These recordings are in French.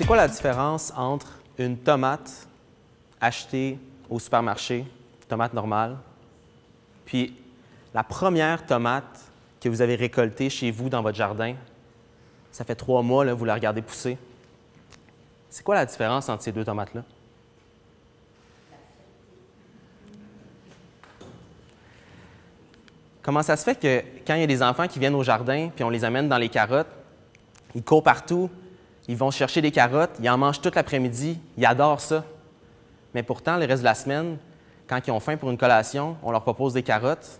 C'est quoi la différence entre une tomate achetée au supermarché, tomate normale, puis la première tomate que vous avez récoltée chez vous dans votre jardin? Ça fait 3 mois, là, vous la regardez pousser. C'est quoi la différence entre ces deux tomates-là? Comment ça se fait que quand il y a des enfants qui viennent au jardin puis on les amène dans les carottes, ils courent partout, ils vont chercher des carottes, ils en mangent toute l'après-midi, ils adorent ça. Mais pourtant, le reste de la semaine, quand ils ont faim pour une collation, on leur propose des carottes,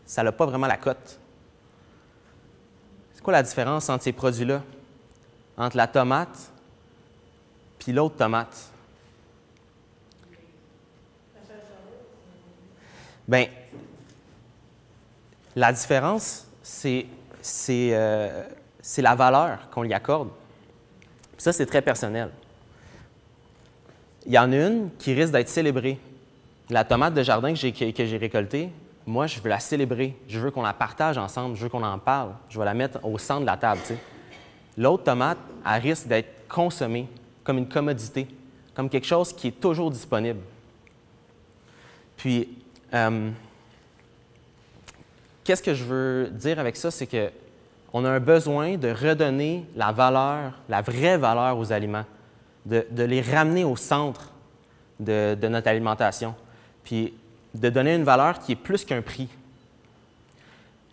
ça n'a pas vraiment la cote. C'est quoi la différence entre ces produits-là? Entre la tomate puis l'autre tomate? Bien, la différence, c'est la valeur qu'on lui accorde. Puis ça, c'est très personnel. Il y en a une qui risque d'être célébrée. La tomate de jardin que j'ai récoltée, moi, je veux la célébrer. Je veux qu'on la partage ensemble. Je veux qu'on en parle. Je vais la mettre au centre de la table. Tu sais. L'autre tomate, elle risque d'être consommée comme une commodité, comme quelque chose qui est toujours disponible. Puis, qu'est-ce que je veux dire avec ça? C'est qu'on a un besoin de redonner la valeur, la vraie valeur aux aliments, de les ramener au centre de notre alimentation, puis de donner une valeur qui est plus qu'un prix.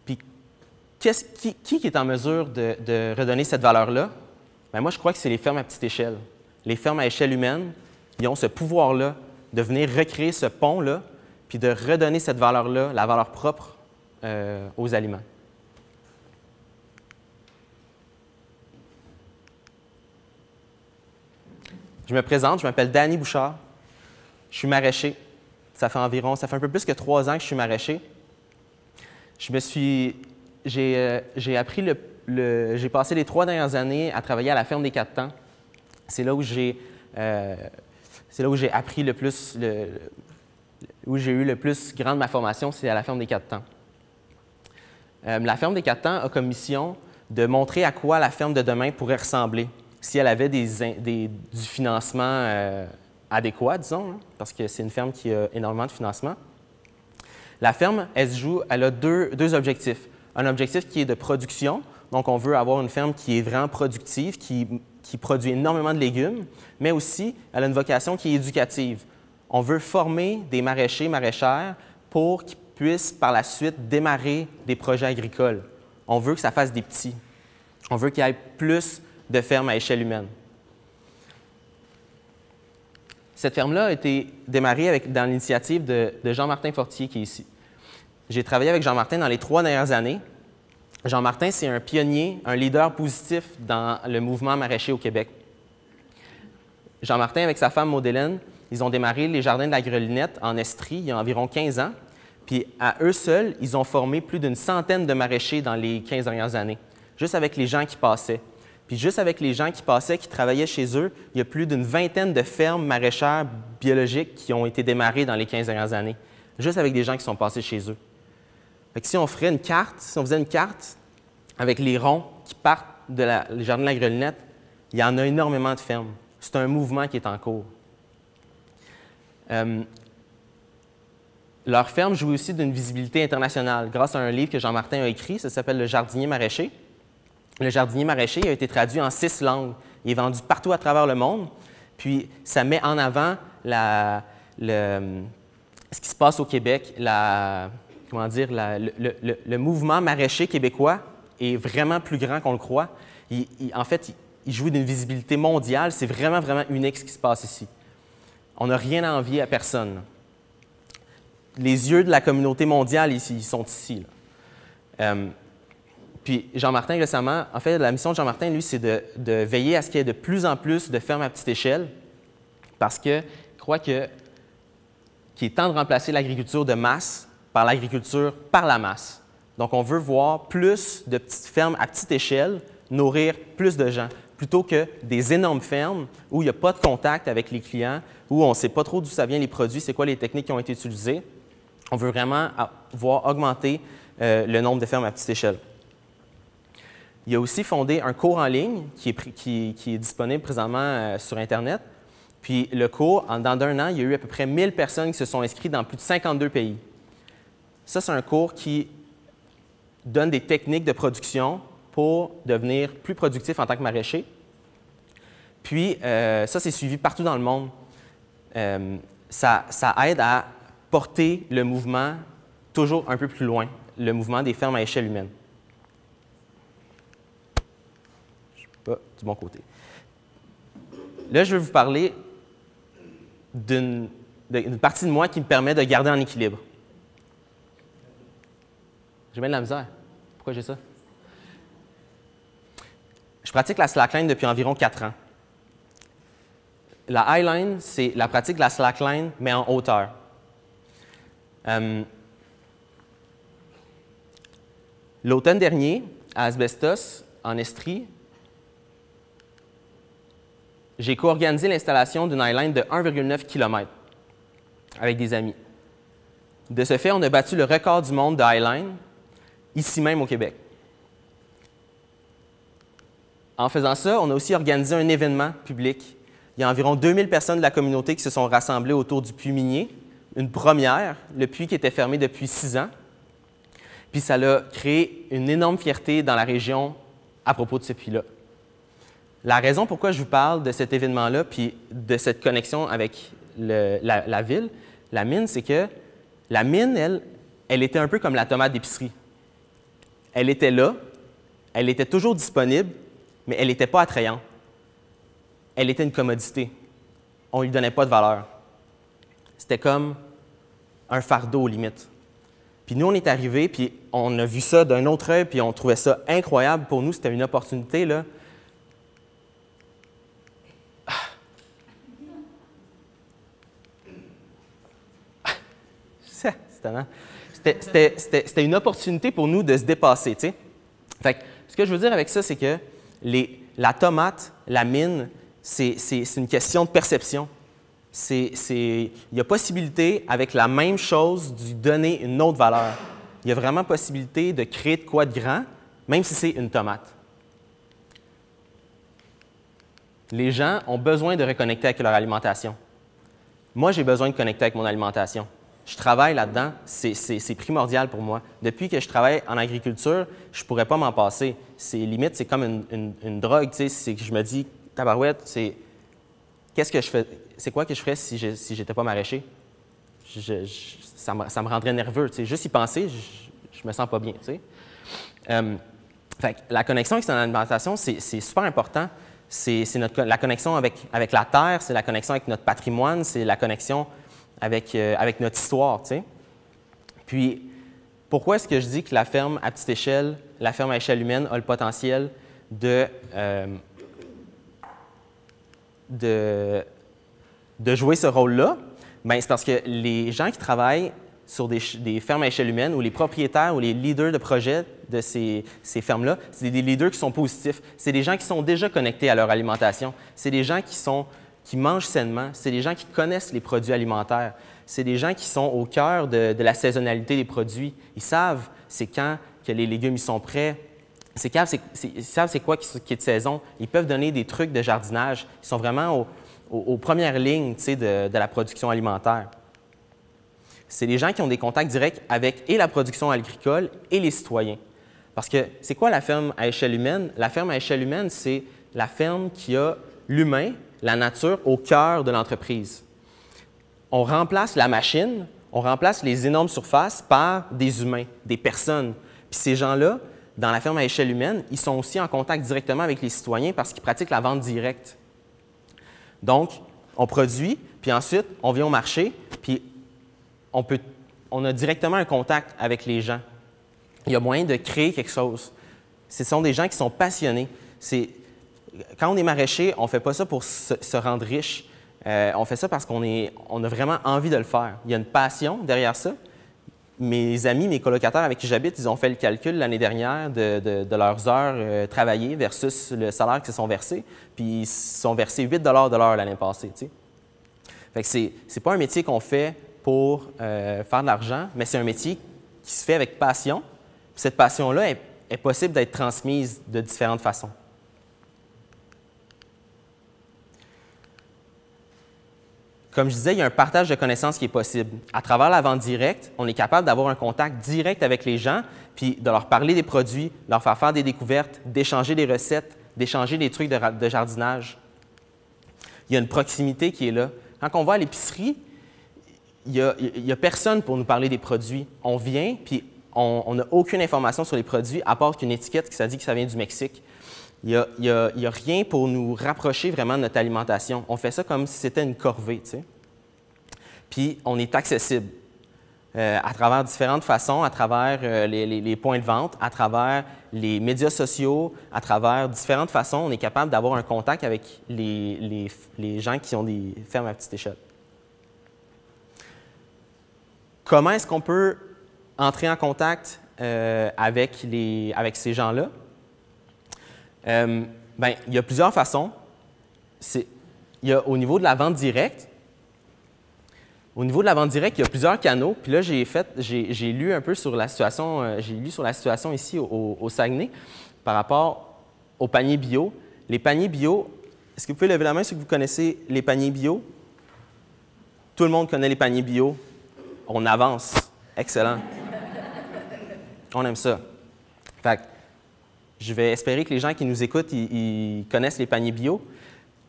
Puis, qui est en mesure de redonner cette valeur-là? Bien, moi, je crois que c'est les fermes à petite échelle. Les fermes à échelle humaine, ils ont ce pouvoir-là de venir recréer ce pont-là, puis de redonner cette valeur-là, la valeur propre aux aliments. Je me présente, je m'appelle Danny Bouchard. Je suis maraîcher. Ça fait un peu plus que 3 ans que je suis maraîcher. J'ai passé les 3 dernières années à travailler à la ferme des 4 temps. C'est là où j'ai appris le plus, où j'ai eu le plus grande de ma formation, c'est à la ferme des 4 temps. La ferme des 4 temps a comme mission de montrer à quoi la ferme de demain pourrait ressembler si elle avait du financement adéquat, disons, hein, parce que c'est une ferme qui a énormément de financement. La ferme, elle a deux objectifs. Un objectif qui est de production, donc on veut avoir une ferme qui est vraiment productive, qui produit énormément de légumes, mais aussi elle a une vocation qui est éducative. On veut former des maraîchers, maraîchères pour qu'ils puissent par la suite démarrer des projets agricoles. On veut que ça fasse des petits. On veut qu'il y ait plus de fermes à échelle humaine. Cette ferme-là a été démarrée dans l'initiative de Jean-Martin Fortier qui est ici. J'ai travaillé avec Jean-Martin dans les 3 dernières années. Jean-Martin, c'est un pionnier, un leader positif dans le mouvement maraîcher au Québec. Jean-Martin, avec sa femme Maud-Hélène, ils ont démarré les jardins de la Grelinette en Estrie il y a environ 15 ans. Puis à eux seuls, ils ont formé plus d'une centaine de maraîchers dans les 15 dernières années, juste avec les gens qui passaient. Puis juste avec les gens qui passaient, qui travaillaient chez eux, il y a plus d'une vingtaine de fermes maraîchères biologiques qui ont été démarrées dans les 15 dernières années, juste avec des gens qui sont passés chez eux. Fait que si on faisait une carte avec les ronds qui partent les jardins de la Grelinette, il y en a énormément de fermes. C'est un mouvement qui est en cours. Leur ferme jouit aussi d'une visibilité internationale grâce à un livre que Jean-Martin a écrit, ça s'appelle « Le jardinier maraîcher ». Le jardinier maraîcher a été traduit en 6 langues. Il est vendu partout à travers le monde. Puis, ça met en avant ce qui se passe au Québec. Le mouvement maraîcher québécois est vraiment plus grand qu'on le croit. En fait, il jouit d'une visibilité mondiale. C'est vraiment, vraiment unique ce qui se passe ici. On n'a rien à envier à personne. Les yeux de la communauté mondiale ici, ils sont ici. Puis Jean-Martin, récemment, en fait, la mission de Jean-Martin, lui, c'est de veiller à ce qu'il y ait de plus en plus de fermes à petite échelle parce qu'il croit qu'il est temps de remplacer l'agriculture de masse par l'agriculture par la masse. Donc, on veut voir plus de petites fermes à petite échelle nourrir plus de gens plutôt que des énormes fermes où il n'y a pas de contact avec les clients, où on ne sait pas trop d'où ça vient les produits, c'est quoi les techniques qui ont été utilisées. On veut vraiment voir augmenter le nombre de fermes à petite échelle. Il a aussi fondé un cours en ligne qui est disponible présentement sur Internet. Puis le cours, dans d'un an, il y a eu à peu près 1000 personnes qui se sont inscrites dans plus de 52 pays. Ça, c'est un cours qui donne des techniques de production pour devenir plus productif en tant que maraîcher. Puis, ça, c'est suivi partout dans le monde. Ça aide à porter le mouvement toujours un peu plus loin, le mouvement des fermes à échelle humaine. Je ne suis pas du bon côté. Là, je vais vous parler d'une partie de moi qui me permet de garder en équilibre. J'ai bien de la misère. Pourquoi j'ai ça? Je pratique la slackline depuis environ 4 ans. La highline, c'est la pratique de la slackline, mais en hauteur. L'automne dernier, à Asbestos, en Estrie, j'ai co-organisé l'installation d'une highline de 1,9 km avec des amis. De ce fait, on a battu le record du monde de highline, ici même au Québec. En faisant ça, on a aussi organisé un événement public. Il y a environ 2000 personnes de la communauté qui se sont rassemblées autour du puits minier, une première, le puits qui était fermé depuis 6 ans. Puis ça a créé une énorme fierté dans la région à propos de ce puits-là. La raison pourquoi je vous parle de cet événement-là puis de cette connexion avec la ville, la mine, c'est que la mine, elle était un peu comme la tomate d'épicerie. Elle était là, elle était toujours disponible, mais elle n'était pas attrayante. Elle était une commodité. On ne lui donnait pas de valeur. C'était comme un fardeau, limite. Puis nous, on est arrivés, puis on a vu ça d'un autre œil, puis on trouvait ça incroyable. Pour nous, c'était une opportunité, là. C'était une opportunité pour nous de se dépasser, tu sais. Fait que, ce que je veux dire avec ça, c'est que la tomate, la mine, c'est une question de perception. Il y a possibilité, avec la même chose, de donner une autre valeur. Il y a vraiment possibilité de créer de quoi de grand, même si c'est une tomate. Les gens ont besoin de reconnecter avec leur alimentation. Moi, j'ai besoin de connecter avec mon alimentation. Je travaille là-dedans, c'est primordial pour moi. Depuis que je travaille en agriculture, je ne pourrais pas m'en passer. Limite, c'est comme une drogue, tu sais, c'est que je me dis, tabarouette, qu'est-ce que je fais? C'est quoi que je ferais si je n'étais pas maraîcher? Ça me rendrait nerveux, tu sais. Juste y penser, je me sens pas bien, tu sais. Fait que la connexion avec son alimentation, c'est super important. C'est la connexion avec la terre, c'est la connexion avec notre patrimoine, c'est la connexion avec notre histoire, tu sais. Puis, pourquoi est-ce que je dis que la ferme à petite échelle, la ferme à échelle humaine a le potentiel de jouer ce rôle-là? Bien, c'est parce que les gens qui travaillent sur des fermes à échelle humaine ou les propriétaires ou les leaders de projets de ces fermes-là, c'est des leaders qui sont positifs. C'est des gens qui sont déjà connectés à leur alimentation. C'est des gens qui mangent sainement. C'est des gens qui connaissent les produits alimentaires. C'est des gens qui sont au cœur de la saisonnalité des produits. Ils savent c'est quand que les légumes ils sont prêts. Ils savent c'est quoi qui est de saison. Ils peuvent donner des trucs de jardinage. Ils sont vraiment aux premières lignes, tu sais, de la production alimentaire. C'est des gens qui ont des contacts directs avec et la production agricole et les citoyens. Parce que c'est quoi la ferme à échelle humaine? La ferme à échelle humaine, c'est la ferme qui a l'humain, la nature, au cœur de l'entreprise. On remplace la machine, on remplace les énormes surfaces par des humains, des personnes. Puis ces gens-là, dans la ferme à échelle humaine, ils sont aussi en contact directement avec les citoyens parce qu'ils pratiquent la vente directe. Donc, on produit, puis ensuite, on vient au marché, puis on a directement un contact avec les gens. Il y a moyen de créer quelque chose. Ce sont des gens qui sont passionnés. Quand on est maraîcher, on ne fait pas ça pour se rendre riche. On fait ça parce qu'on a vraiment envie de le faire. Il y a une passion derrière ça. Mes amis, mes colocataires avec qui j'habite, ils ont fait le calcul l'année dernière de leurs heures travaillées versus le salaire qu'ils se sont versés. Puis ils se sont versés 8 de l'heure l'année passée. Tu sais. Fait que c'est pas un métier qu'on fait pour faire de l'argent, mais c'est un métier qui se fait avec passion. Puis cette passion-là, est possible d'être transmise de différentes façons. Comme je disais, il y a un partage de connaissances qui est possible. À travers la vente directe, on est capable d'avoir un contact direct avec les gens, puis de leur parler des produits, leur faire des découvertes, d'échanger des recettes, d'échanger des trucs de jardinage. Il y a une proximité qui est là. Quand on va à l'épicerie, il y a personne pour nous parler des produits. On vient, puis on n'a aucune information sur les produits, à part qu'une étiquette qui dit que ça vient du Mexique. Il n'y a rien pour nous rapprocher vraiment de notre alimentation. On fait ça comme si c'était une corvée, tu sais. Puis, on est accessible à travers différentes façons, à travers les points de vente, à travers les médias sociaux, à travers différentes façons, on est capable d'avoir un contact avec les gens qui ont des fermes à petite échelle. Comment est-ce qu'on peut entrer en contact avec ces gens-là? Bien, il y a plusieurs façons. Il y a au niveau de la vente directe. Au niveau de la vente directe, il y a plusieurs canaux. Puis là, j'ai lu un peu sur la situation, ici au Saguenay par rapport aux paniers bio. Les paniers bio, est-ce que vous pouvez lever la main si vous connaissez les paniers bio? Tout le monde connaît les paniers bio. On avance. Excellent. On aime ça. Fait que, je vais espérer que les gens qui nous écoutent, ils connaissent les paniers bio.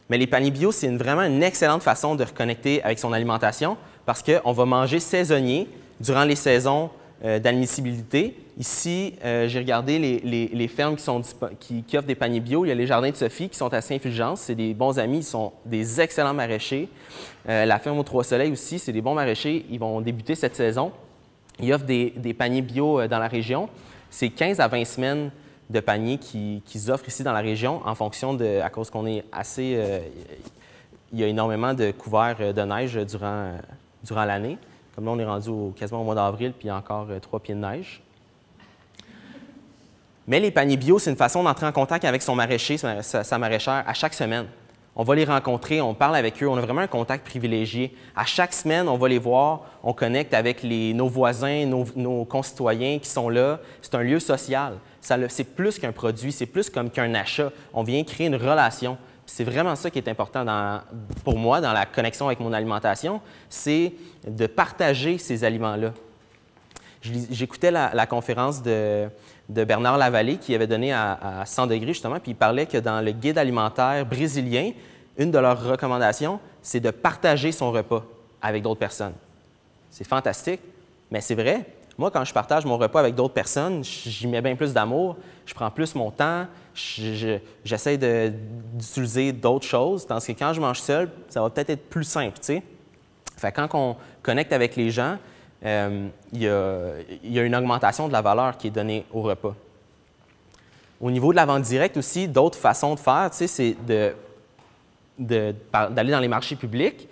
Mais les paniers bio, c'est vraiment une excellente façon de reconnecter avec son alimentation parce qu'on va manger saisonnier durant les saisons d'admissibilité. Ici, j'ai regardé les fermes qui offrent des paniers bio. Il y a les Jardins de Sophie qui sont à Saint-Fulgence. C'est des bons amis. Ils sont des excellents maraîchers. La ferme aux Trois-Soleils aussi, c'est des bons maraîchers. Ils vont débuter cette saison. Ils offrent des paniers bio dans la région. C'est 15 à 20 semaines de paniers qu'ils offrent ici dans la région en fonction de, à cause qu'on est assez, il y a énormément de couverts de neige durant l'année. Comme là, on est rendu quasiment au mois d'avril, puis il y a encore 3 pieds de neige. Mais les paniers bio, c'est une façon d'entrer en contact avec son maraîcher, sa maraîchère, à chaque semaine. On va les rencontrer, on parle avec eux, on a vraiment un contact privilégié. À chaque semaine, on va les voir, on connecte avec nos voisins, nos concitoyens qui sont là. C'est un lieu social. C'est plus qu'un produit, c'est plus comme qu'un achat. On vient créer une relation. C'est vraiment ça qui est important pour moi dans la connexion avec mon alimentation, c'est de partager ces aliments-là. J'écoutais la conférence de Bernard Lavallée qui avait donné à 100 degrés justement, puis il parlait que dans le guide alimentaire brésilien, une de leurs recommandations, c'est de partager son repas avec d'autres personnes. C'est fantastique, mais c'est vrai. Moi, quand je partage mon repas avec d'autres personnes, j'y mets bien plus d'amour, je prends plus mon temps, j'essaie d'utiliser d'autres choses, tandis que quand je mange seul, ça va peut-être être plus simple, tu sais. Fait que quand on connecte avec les gens, il y a une augmentation de la valeur qui est donnée au repas. Au niveau de la vente directe aussi, d'autres façons de faire, tu sais, c'est d'aller dans les marchés publics.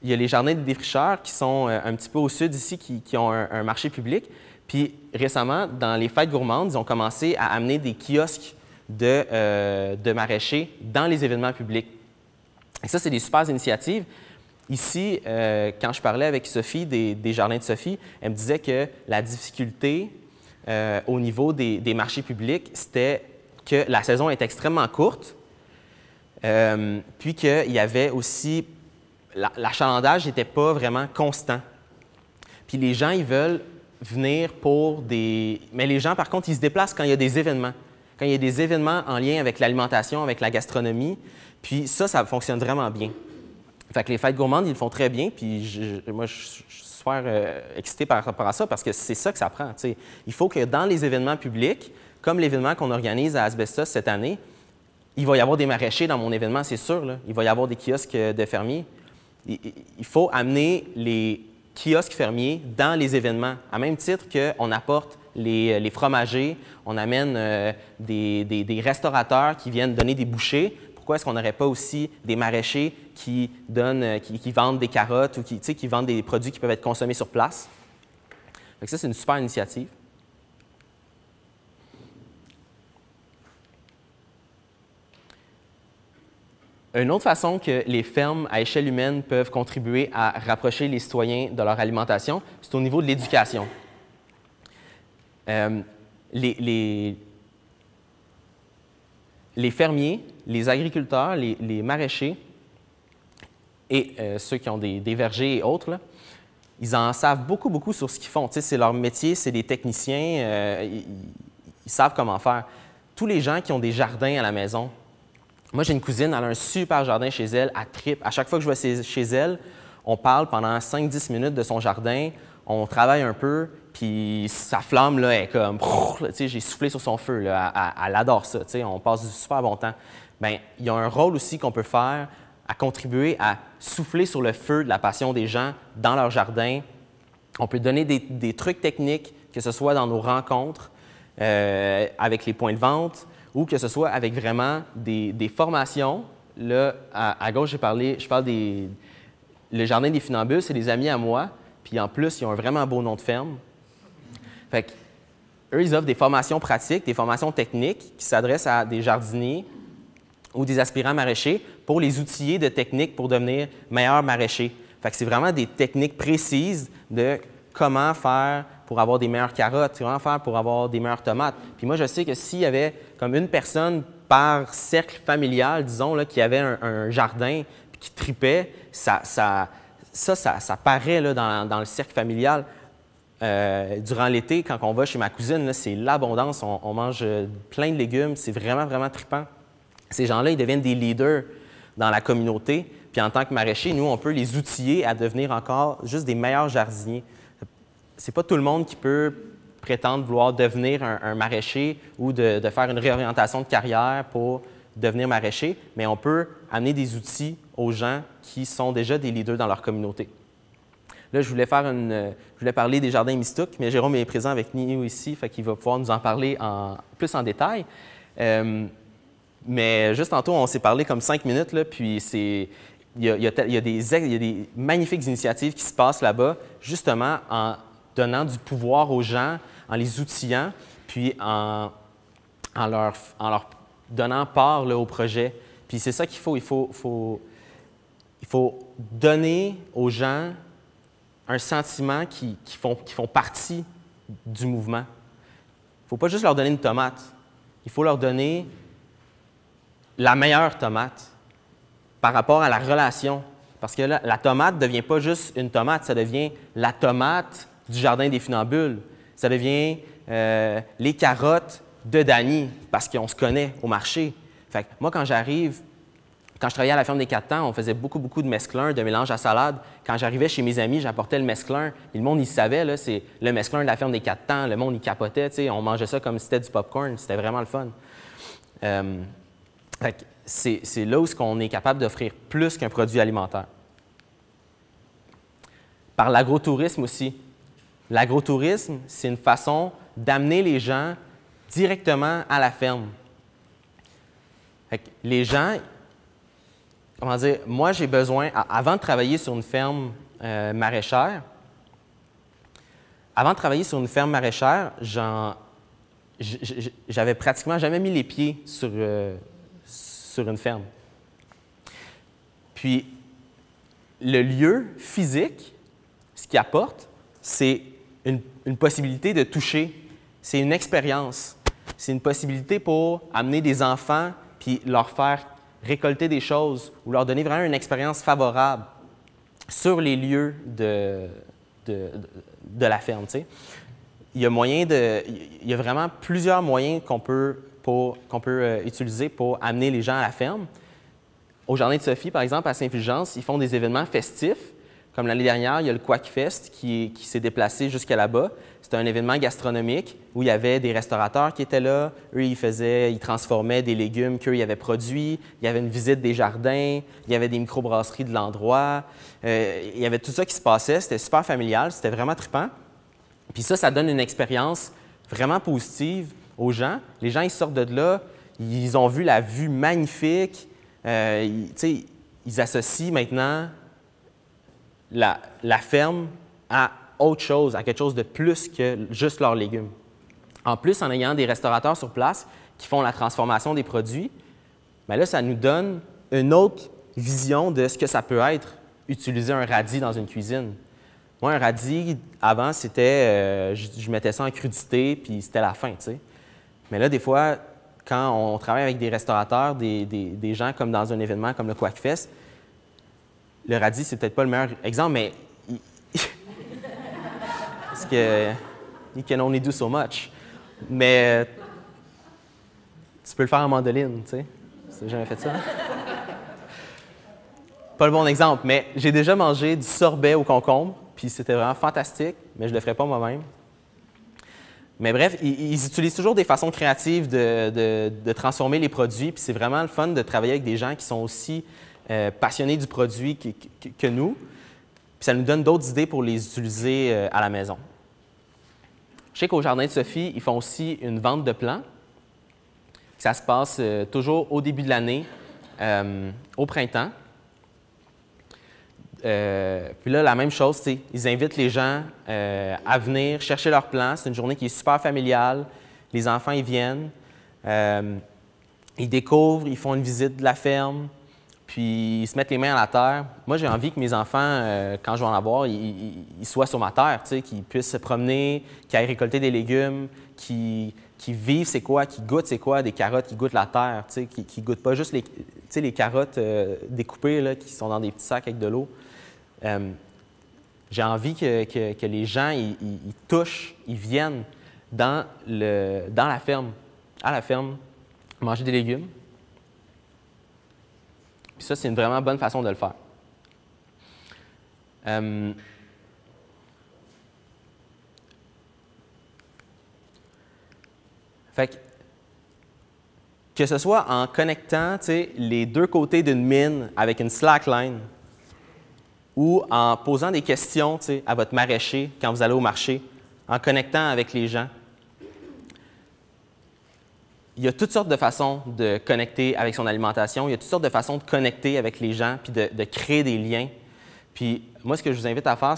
Il y a les jardins des défricheurs qui sont un petit peu au sud ici, qui ont un marché public. Puis récemment, dans les fêtes gourmandes, ils ont commencé à amener des kiosques de maraîchers dans les événements publics. Et ça, c'est des super initiatives. Ici, quand je parlais avec Sophie des Jardins de Sophie, elle me disait que la difficulté au niveau des marchés publics, c'était que la saison est extrêmement courte, puis qu'il y avait aussi l'achalandage n'était pas vraiment constant. Puis les gens, ils veulent venir pour des... Mais les gens, par contre, ils se déplacent quand il y a des événements. Quand il y a des événements en lien avec l'alimentation, avec la gastronomie. Puis ça fonctionne vraiment bien. Fait que les fêtes gourmandes, ils le font très bien. Puis moi, je suis super excité par rapport à ça parce que c'est ça que ça prend. T'sais. Il faut que dans les événements publics, comme l'événement qu'on organise à Asbestos cette année, il va y avoir des maraîchers dans mon événement, c'est sûr. Là. Il va y avoir des kiosques de fermiers. Il faut amener les kiosques fermiers dans les événements, à même titre qu'on apporte les fromagers, on amène des restaurateurs qui viennent donner des bouchées. Pourquoi est-ce qu'on n'aurait pas aussi des maraîchers qui vendent des carottes ou qui vendent des produits qui peuvent être consommés sur place? Donc ça, c'est une super initiative. Une autre façon que les fermes à échelle humaine peuvent contribuer à rapprocher les citoyens de leur alimentation, c'est au niveau de l'éducation. les fermiers, les agriculteurs, les maraîchers et ceux qui ont des vergers et autres, là, ils en savent beaucoup, beaucoup sur ce qu'ils font. Tu sais, c'est leur métier, c'est des techniciens, ils savent comment faire. Tous les gens qui ont des jardins à la maison, moi j'ai une cousine, elle a un super jardin chez elle, elle tripe. À chaque fois que je vais chez elle, on parle pendant 5-10 minutes de son jardin, on travaille un peu, puis sa flamme là, est comme, tu sais, j'ai soufflé sur son feu, là, elle adore ça, tu sais, on passe du super bon temps. Bien, il y a un rôle aussi qu'on peut faire à contribuer à souffler sur le feu de la passion des gens dans leur jardin. On peut donner des trucs techniques, que ce soit dans nos rencontres avec les points de vente ou que ce soit avec vraiment des formations. Là, à gauche, je parle le Jardin des Funambules, c'est des amis à moi, puis en plus, ils ont un vraiment beau nom de ferme. Fait qu'eux, ils offrent des formations pratiques, des formations techniques qui s'adressent à des jardiniers ou des aspirants maraîchers pour les outiller de techniques pour devenir meilleurs maraîchers. Fait que c'est vraiment des techniques précises de comment faire pour avoir des meilleures carottes, comment faire pour avoir des meilleures tomates. Puis moi, je sais que s'il y avait comme une personne par cercle familial, disons, là, qui avait un jardin puis qui tripait, ça paraît là, dans le cercle familial. Durant l'été, quand on va chez ma cousine, c'est l'abondance. On mange plein de légumes. C'est vraiment, vraiment trippant. Ces gens-là, ils deviennent des leaders dans la communauté. Puis en tant que maraîchers, nous, on peut les outiller à devenir encore juste des meilleurs jardiniers. C'est pas tout le monde qui peut prétendre vouloir devenir un maraîcher ou de faire une réorientation de carrière pour devenir maraîcher, mais on peut amener des outils aux gens qui sont déjà des leaders dans leur communauté. Là, je voulais parler des jardins Mistook, mais Jérôme est présent avec nous ici, fait qu'il va pouvoir nous en parler plus en détail. Mais juste tantôt, on s'est parlé comme 5 minutes, là, puis il y a des magnifiques initiatives qui se passent là-bas, justement en donnant du pouvoir aux gens, en les outillant, puis en leur donnant part là, au projet. Puis c'est ça qu'il faut. Il faut donner aux gens un sentiment qui font partie du mouvement. Il ne faut pas juste leur donner une tomate. Il faut leur donner la meilleure tomate par rapport à la relation. Parce que là, la tomate ne devient pas juste une tomate, ça devient la tomate du Jardin des Funambules. Ça devient les carottes de Dany, parce qu'on se connaît au marché. Fait que moi, quand je travaillais à la ferme des 4 temps, on faisait beaucoup, beaucoup de mesclun, de mélange à salade. Quand j'arrivais chez mes amis, j'apportais le mesclun. Et le monde, il savait, là, c'est le mesclun de la ferme des 4 temps. Le monde, il capotait, tu sais, on mangeait ça comme si c'était du popcorn. C'était vraiment le fun. C'est là où on est capable d'offrir plus qu'un produit alimentaire. Par l'agrotourisme aussi. L'agrotourisme, c'est une façon d'amener les gens directement à la ferme. Les gens, comment dire, moi j'ai besoin, avant de travailler sur une ferme maraîchère, j'avais pratiquement jamais mis les pieds sur une ferme. Puis, le lieu physique, ce qu'il apporte, c'est une possibilité de toucher. C'est une expérience. C'est une possibilité pour amener des enfants puis leur faire récolter des choses ou leur donner vraiment une expérience favorable sur les lieux de la ferme. Tu sais. Il y a vraiment plusieurs moyens qu'on peut utiliser pour amener les gens à la ferme. Au Jardin de Sophie, par exemple, à Saint-Fulgence, ils font des événements festifs. Comme l'année dernière, il y a le Quack Fest qui s'est déplacé jusqu'à là-bas. C'était un événement gastronomique où il y avait des restaurateurs qui étaient là. Eux, ils transformaient des légumes qu'eux, ils avaient produits. Il y avait une visite des jardins. Il y avait des microbrasseries de l'endroit. Il y avait tout ça qui se passait. C'était super familial. C'était vraiment trippant. Puis ça donne une expérience vraiment positive aux gens. Les gens, ils sortent de là. Ils ont vu la vue magnifique. Ils associent maintenant la ferme à autre chose, à quelque chose de plus que juste leurs légumes. En plus, en ayant des restaurateurs sur place qui font la transformation des produits, bien là, ça nous donne une autre vision de ce que ça peut être, utiliser un radis dans une cuisine. Moi, un radis, avant, c'était, je mettais ça en crudité, puis c'était la fin, tu sais. Mais là, des fois, quand on travaille avec des restaurateurs, des gens comme dans un événement comme le Quackfest, le radis, c'est peut-être pas le meilleur exemple, mais parce que you can only do so much. Mais tu peux le faire en mandoline, tu sais. Tu n'as jamais fait ça? Pas le bon exemple, mais j'ai déjà mangé du sorbet au concombre, puis c'était vraiment fantastique, mais je ne le ferai pas moi-même. Mais bref, ils utilisent toujours des façons créatives de transformer les produits, puis c'est vraiment le fun de travailler avec des gens qui sont aussi passionnés du produit que nous, puis ça nous donne d'autres idées pour les utiliser à la maison. Je sais qu'au Jardin de Sophie, ils font aussi une vente de plants. Ça se passe toujours au début de l'année, au printemps. Puis là, la même chose, ils invitent les gens à venir chercher leurs plants. C'est une journée qui est super familiale. Les enfants, ils viennent, ils découvrent, ils font une visite de la ferme, puis ils se mettent les mains à la terre. Moi, j'ai envie que mes enfants, quand je vais en avoir, ils soient sur ma terre, qu'ils puissent se promener, qu'ils aillent récolter des légumes, qu'ils vivent c'est quoi, qu'ils goûtent c'est quoi, des carottes qui goûtent la terre, qu'ils ne goûtent pas juste les carottes découpées là, qui sont dans des petits sacs avec de l'eau. J'ai envie que les gens ils touchent, ils viennent dans la ferme, à la ferme, manger des légumes. Puis ça, c'est une vraiment bonne façon de le faire. Fait que ce soit en connectant les deux côtés d'une mine avec une slackline ou en posant des questions à votre maraîcher quand vous allez au marché, en connectant avec les gens. Il y a toutes sortes de façons de connecter avec son alimentation, il y a toutes sortes de façons de connecter avec les gens puis de créer des liens. Puis moi, ce que je vous invite à faire,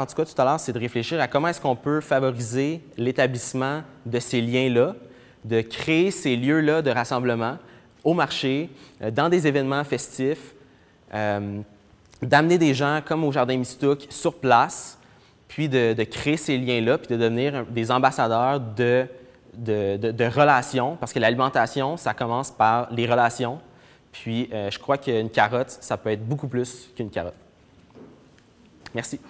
en tout cas tout à l'heure, c'est de réfléchir à comment est-ce qu'on peut favoriser l'établissement de ces liens-là, de créer ces lieux-là de rassemblement au marché, dans des événements festifs, d'amener des gens comme au Jardin Mistook sur place, puis de créer ces liens-là, puis de devenir des ambassadeurs de relations, parce que l'alimentation, ça commence par les relations. Puis je crois qu'une carotte, ça peut être beaucoup plus qu'une carotte. Merci.